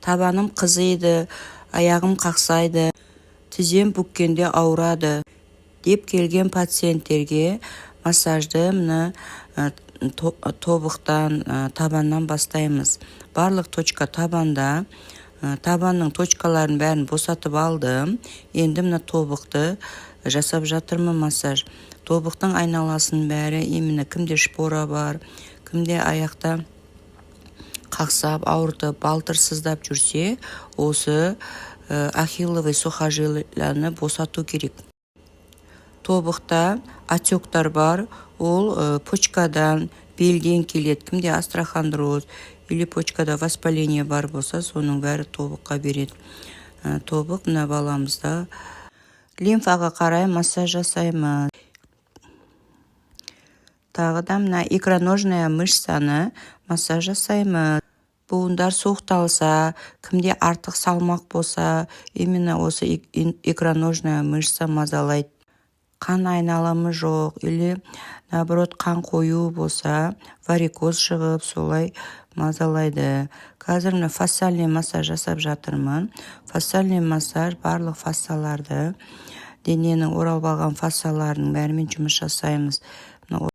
Табаным қызиды, аяғым қақсайды, тізем бүккенде ауырады деп келген пациенттерге массажды мына тобықтан, табаннан бастаймыз. Барлық точка табанда, табанның точкаларын бәрін босатып алдым. Енді мына тобықты жасап жатырмын массаж. Тобықтың айналасын бәрі, именно кімде шпора бар, кімде аяқта қақсап, ауыртып, балтыр сыздап жүрсе, осы ахилловый сухожилияны босату керек. Тобықта отектар бар, ол почкадан, белден келеді. Кімде астрохондроз или почкада воспаление бар болса, соның бәрі тобыққа береді. Тобық мына баламызда лимфаға қарай массаж жасаймыз. Тағы да мына икроножная мышцаны массаж жасаймыз. Буындар соқталса, кімде артық салмақ болса, именно осы икроножная мышца мазалайды. Қан айналымы жоқ, или наоборот қан қою болса, варикоз шығып, солай мазалайды. Қазір мына фасциальный массаж жасап жатырмын. Фасциальный массаж барлық фасцияларды, дененің оралып алған фасцияларының бәрімен жұмыс жасаймыз.